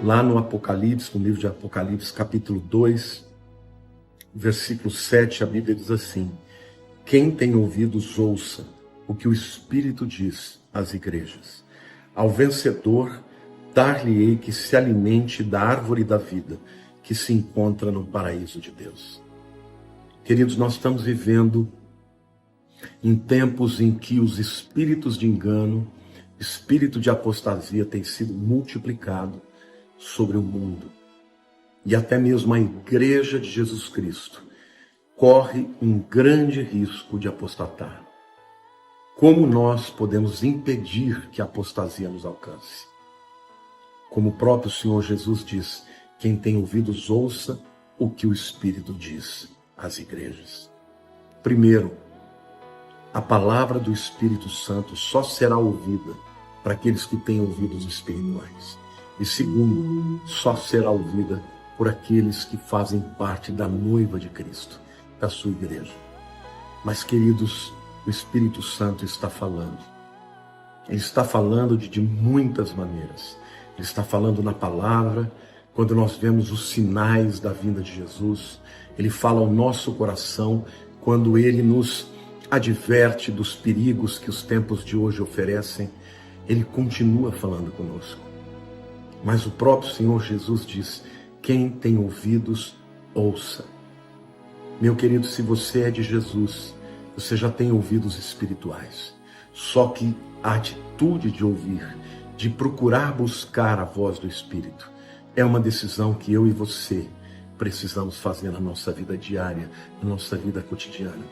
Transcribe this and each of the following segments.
Lá no Apocalipse, no livro de Apocalipse, capítulo 2, versículo 7, a Bíblia diz assim: quem tem ouvidos, ouça o que o Espírito diz às igrejas. Ao vencedor, dar-lhe-ei que se alimente da árvore da vida, que se encontra no paraíso de Deus. Queridos, nós estamos vivendo em tempos em que os espíritos de engano, espírito de apostasia tem sido multiplicado sobre o mundo. E até mesmo a igreja de Jesus Cristo corre um grande risco de apostatar. Como nós podemos impedir que a apostasia nos alcance? Como o próprio Senhor Jesus diz: quem tem ouvidos, ouça o que o Espírito diz às igrejas. Primeiro, a palavra do Espírito Santo só será ouvida para aqueles que têm ouvidos espirituais. E segundo, só será ouvida por aqueles que fazem parte da noiva de Cristo, da sua igreja. Mas, queridos, o Espírito Santo está falando. Ele está falando de muitas maneiras. Ele está falando na palavra, quando nós vemos os sinais da vinda de Jesus. Ele fala ao nosso coração, quando ele nos adverte dos perigos que os tempos de hoje oferecem. Ele continua falando conosco. Mas o próprio Senhor Jesus diz: quem tem ouvidos, ouça. Meu querido, se você é de Jesus, você já tem ouvidos espirituais. Só que a atitude de ouvir, de procurar buscar a voz do Espírito, é uma decisão que eu e você precisamos fazer na nossa vida diária, na nossa vida cotidiana.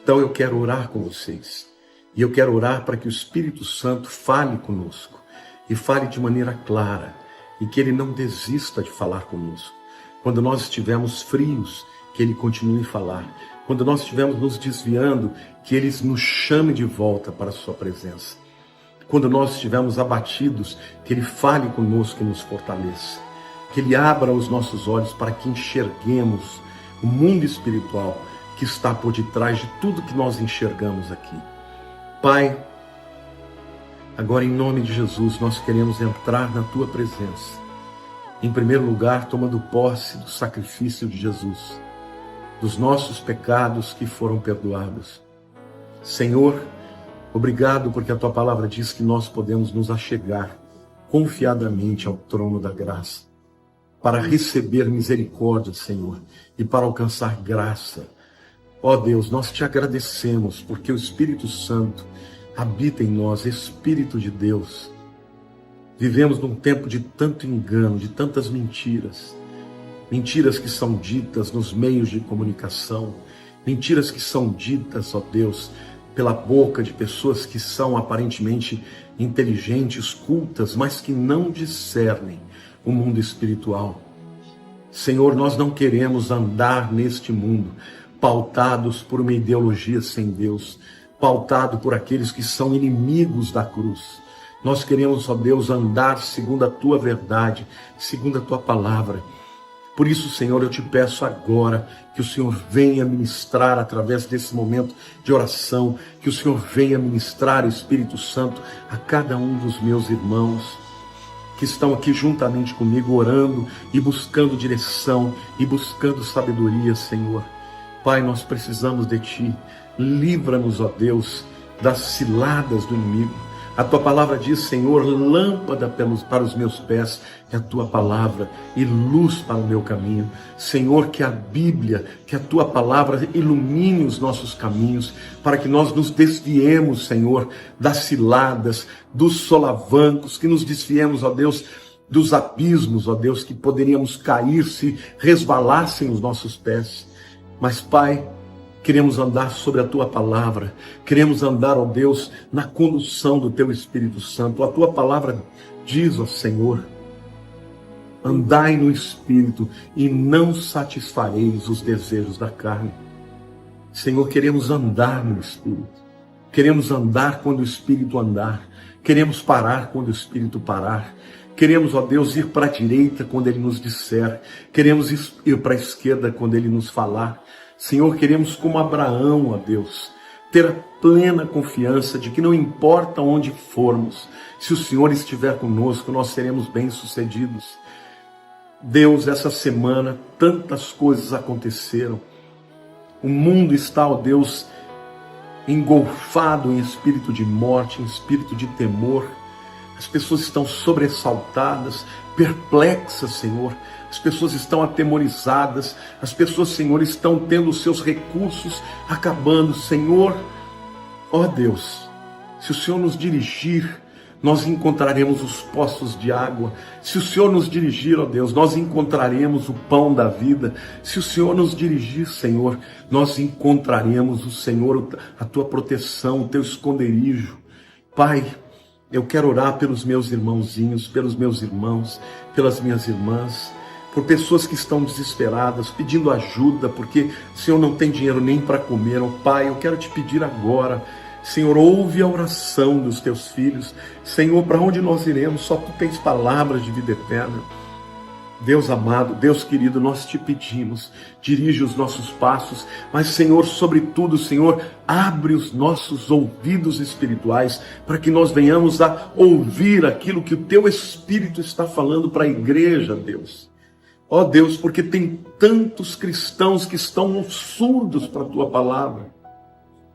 Então eu quero orar com vocês. E eu quero orar para que o Espírito Santo fale conosco. E fale de maneira clara. E que Ele não desista de falar conosco. Quando nós estivermos frios, que Ele continue a falar. Quando nós estivermos nos desviando, que Ele nos chame de volta para a sua presença. Quando nós estivermos abatidos, que Ele fale conosco e nos fortaleça. Que Ele abra os nossos olhos para que enxerguemos o mundo espiritual que está por detrás de tudo que nós enxergamos aqui. Pai, agora em nome de Jesus, nós queremos entrar na Tua presença. Em primeiro lugar, tomando posse do sacrifício de Jesus, dos nossos pecados que foram perdoados. Senhor, obrigado porque a Tua palavra diz que nós podemos nos achegar confiadamente ao trono da graça, para receber misericórdia, Senhor, e para alcançar graça. Ó Deus, nós te agradecemos porque o Espírito Santo habita em nós, Espírito de Deus. Vivemos num tempo de tanto engano, de tantas mentiras. Mentiras que são ditas nos meios de comunicação. Mentiras que são ditas, ó Deus, pela boca de pessoas que são aparentemente inteligentes, cultas, mas que não discernem o mundo espiritual. Senhor, nós não queremos andar neste mundo pautados por uma ideologia sem Deus, pautado por aqueles que são inimigos da cruz. Nós queremos, ó Deus, andar segundo a Tua verdade, segundo a Tua palavra. Por isso, Senhor, eu te peço agora que o Senhor venha ministrar através desse momento de oração, que o Senhor venha ministrar, Espírito Santo, a cada um dos meus irmãos que estão aqui juntamente comigo, orando e buscando direção e buscando sabedoria, Senhor. Pai, nós precisamos de Ti. Livra-nos, ó Deus, das ciladas do inimigo. A Tua palavra diz, Senhor, lâmpada para os meus pés é a Tua palavra e luz para o meu caminho. Senhor, que a Bíblia, que a Tua palavra ilumine os nossos caminhos, para que nós nos desviemos, Senhor, das ciladas, dos solavancos, que nos desviemos, ó Deus, dos abismos, ó Deus, que poderíamos cair se resvalassem os nossos pés. Mas, Pai, queremos andar sobre a Tua palavra, queremos andar, ó Deus, na condução do Teu Espírito Santo. A Tua palavra diz, ó Senhor, andai no Espírito e não satisfareis os desejos da carne. Senhor, queremos andar no Espírito, queremos andar quando o Espírito andar, queremos parar quando o Espírito parar. Queremos, ó Deus, ir para a direita quando Ele nos disser. Queremos ir para a esquerda quando Ele nos falar. Senhor, queremos como Abraão, ó Deus, ter a plena confiança de que não importa onde formos, se o Senhor estiver conosco, nós seremos bem-sucedidos. Deus, essa semana, tantas coisas aconteceram. O mundo está, ó Deus, engolfado em espírito de morte, em espírito de temor. As pessoas estão sobressaltadas, perplexas, Senhor. As pessoas estão atemorizadas. As pessoas, Senhor, estão tendo os seus recursos acabando. Senhor, ó Deus, se o Senhor nos dirigir, nós encontraremos os poços de água. Se o Senhor nos dirigir, ó Deus, nós encontraremos o pão da vida. Se o Senhor nos dirigir, Senhor, nós encontraremos o Senhor, a tua proteção, o teu esconderijo. Pai, eu quero orar pelos meus irmãozinhos, pelos meus irmãos, pelas minhas irmãs, por pessoas que estão desesperadas, pedindo ajuda, porque o Senhor não tem dinheiro nem para comer. Ó Pai, eu quero te pedir agora, Senhor, ouve a oração dos teus filhos. Senhor, para onde nós iremos? Só tu tens palavras de vida eterna. Deus amado, Deus querido, nós te pedimos, dirige os nossos passos, mas Senhor, sobretudo, Senhor, abre os nossos ouvidos espirituais, para que nós venhamos a ouvir aquilo que o teu Espírito está falando para a igreja, Deus. Ó Deus, porque tem tantos cristãos que estão surdos para a tua palavra,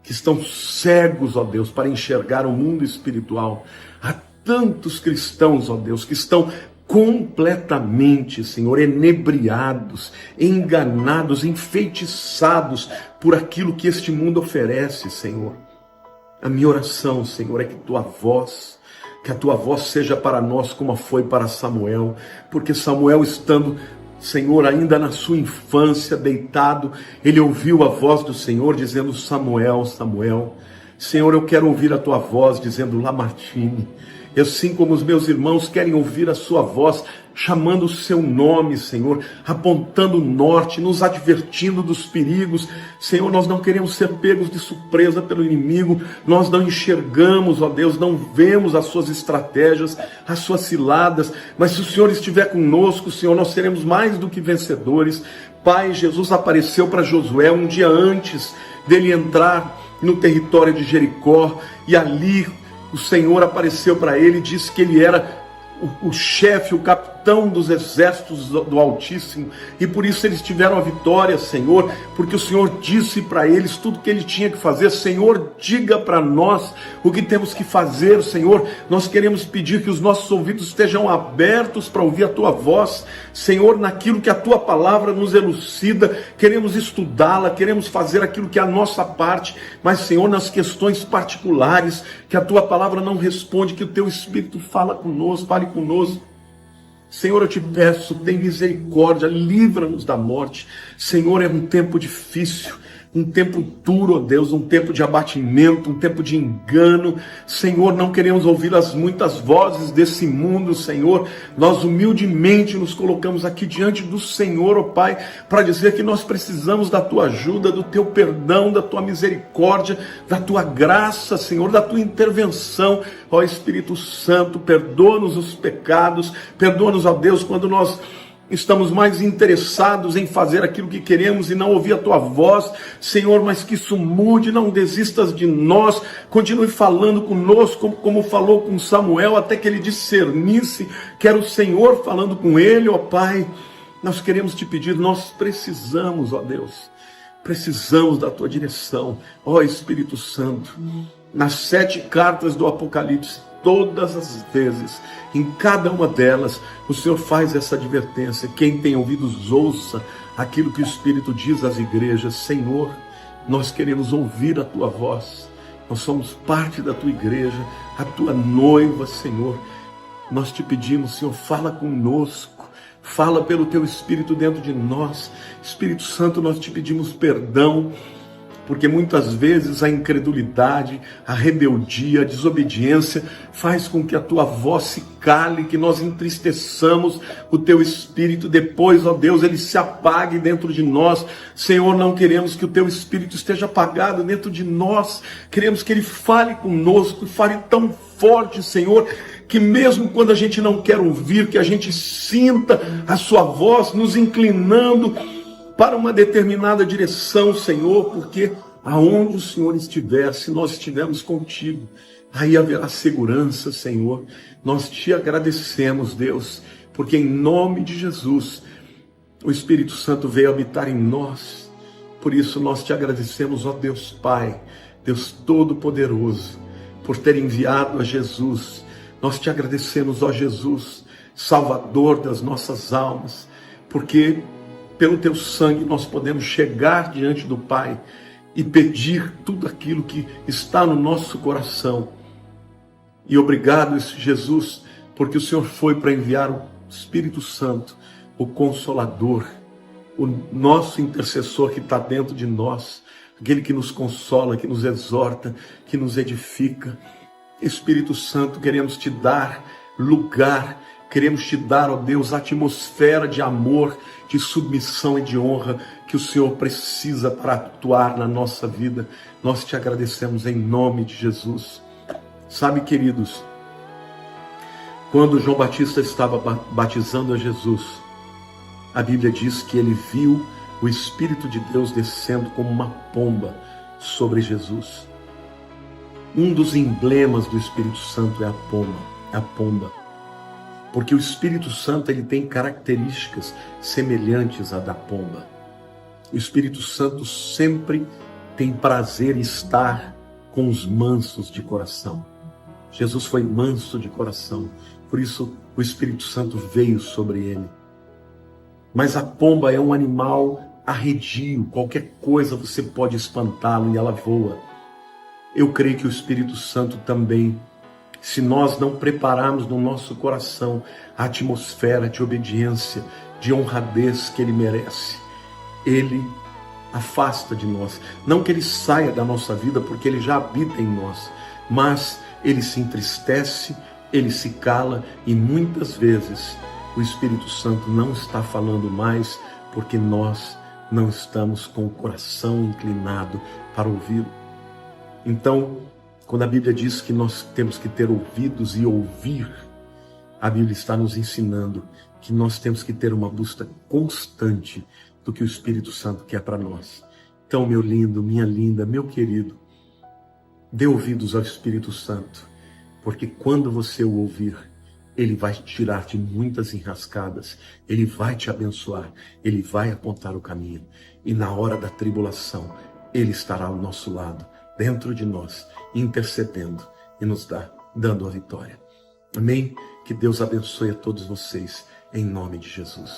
que estão cegos, ó Deus, para enxergar o mundo espiritual. Há tantos cristãos, ó Deus, que estão completamente, Senhor, enebriados, enganados, enfeitiçados por aquilo que este mundo oferece, Senhor. A minha oração, Senhor, é que a tua voz seja para nós como foi para Samuel, porque Samuel, estando, Senhor, ainda na sua infância, deitado, ele ouviu a voz do Senhor dizendo: Samuel, Samuel. Senhor, eu quero ouvir a tua voz dizendo: Lamartine. E assim como os meus irmãos querem ouvir a sua voz, chamando o seu nome, Senhor, apontando o norte, nos advertindo dos perigos. Senhor, nós não queremos ser pegos de surpresa pelo inimigo, nós não enxergamos, ó Deus, não vemos as suas estratégias, as suas ciladas, mas se o Senhor estiver conosco, Senhor, nós seremos mais do que vencedores. Pai, Jesus apareceu para Josué um dia antes dele entrar no território de Jericó, e ali o Senhor apareceu para ele e disse que ele era o chefe, o capitão dos exércitos do Altíssimo, e por isso eles tiveram a vitória, Senhor, porque o Senhor disse para eles tudo que ele tinha que fazer. Senhor, diga para nós o que temos que fazer, Senhor. Nós queremos pedir que os nossos ouvidos estejam abertos para ouvir a tua voz, Senhor, naquilo que a tua palavra nos elucida. Queremos estudá-la, queremos fazer aquilo que é a nossa parte, mas, Senhor, nas questões particulares que a tua palavra não responde, que o teu Espírito fale conosco. Senhor, eu te peço, tem misericórdia, livra-nos da morte. Senhor, é um tempo difícil, um tempo duro, ó Deus, um tempo de abatimento, um tempo de engano. Senhor, não queremos ouvir as muitas vozes desse mundo, Senhor. Nós humildemente nos colocamos aqui diante do Senhor, ó Pai, para dizer que nós precisamos da tua ajuda, do teu perdão, da tua misericórdia, da tua graça, Senhor, da tua intervenção. Ó Espírito Santo, perdoa-nos os pecados, perdoa-nos, ó Deus, quando nós estamos mais interessados em fazer aquilo que queremos e não ouvir a tua voz, Senhor, mas que isso mude. Não desistas de nós, continue falando conosco, como falou com Samuel, até que ele discernisse que era o Senhor falando com ele. Ó Pai, nós queremos te pedir, nós precisamos, ó Deus, precisamos da tua direção, ó Espírito Santo. Nas 7 cartas do Apocalipse, todas as vezes, em cada uma delas, o Senhor faz essa advertência: quem tem ouvidos, ouça aquilo que o Espírito diz às igrejas. Senhor, nós queremos ouvir a tua voz, nós somos parte da tua igreja, a tua noiva, Senhor. Nós te pedimos, Senhor, fala conosco, fala pelo teu Espírito dentro de nós. Espírito Santo, nós te pedimos perdão, porque muitas vezes a incredulidade, a rebeldia, a desobediência faz com que a tua voz se cale, que nós entristeçamos o teu Espírito. Depois, ó Deus, ele se apague dentro de nós. Senhor, não queremos que o teu Espírito esteja apagado dentro de nós. Queremos que ele fale conosco, fale tão forte, Senhor, que mesmo quando a gente não quer ouvir, que a gente sinta a sua voz nos inclinando para uma determinada direção, Senhor, porque Aonde o Senhor estiver, se nós estivermos contigo, aí haverá segurança, Senhor. Nós te agradecemos, Deus, porque em nome de Jesus, o Espírito Santo veio habitar em nós. Por isso nós te agradecemos, ó Deus Pai, Deus Todo-Poderoso, por ter enviado a Jesus. Nós te agradecemos, ó Jesus, Salvador das nossas almas, porque pelo teu sangue nós podemos chegar diante do Pai e pedir tudo aquilo que está no nosso coração. E obrigado, Jesus, porque o Senhor foi para enviar o Espírito Santo, o Consolador, o nosso intercessor que está dentro de nós, aquele que nos consola, que nos exorta, que nos edifica. Espírito Santo, queremos te dar lugar, queremos te dar, ó Deus, a atmosfera de amor, de submissão e de honra que o Senhor precisa para atuar na nossa vida. Nós te agradecemos em nome de Jesus. Sabe, queridos, quando João Batista estava batizando a Jesus, a Bíblia diz que ele viu o Espírito de Deus descendo como uma pomba sobre Jesus. Um dos emblemas do Espírito Santo é a pomba. Porque o Espírito Santo ele tem características semelhantes à da pomba. O Espírito Santo sempre tem prazer em estar com os mansos de coração. Jesus foi manso de coração, por isso o Espírito Santo veio sobre ele. Mas a pomba é um animal arredio, qualquer coisa você pode espantá-lo e ela voa. Eu creio que o Espírito Santo também, se nós não prepararmos no nosso coração a atmosfera de obediência, de honradez que ele merece, ele afasta de nós. Não que ele saia da nossa vida, porque ele já habita em nós, mas ele se entristece, ele se cala e muitas vezes o Espírito Santo não está falando mais porque nós não estamos com o coração inclinado para ouvi-lo. Então, quando a Bíblia diz que nós temos que ter ouvidos e ouvir, a Bíblia está nos ensinando que nós temos que ter uma busca constante do que o Espírito Santo quer para nós. Então, meu lindo, minha linda, meu querido, dê ouvidos ao Espírito Santo, porque quando você o ouvir, ele vai te tirar de muitas enrascadas, ele vai te abençoar, ele vai apontar o caminho. E na hora da tribulação, ele estará ao nosso lado, dentro de nós, intercedendo e nos dando a vitória. Amém? Que Deus abençoe a todos vocês, em nome de Jesus.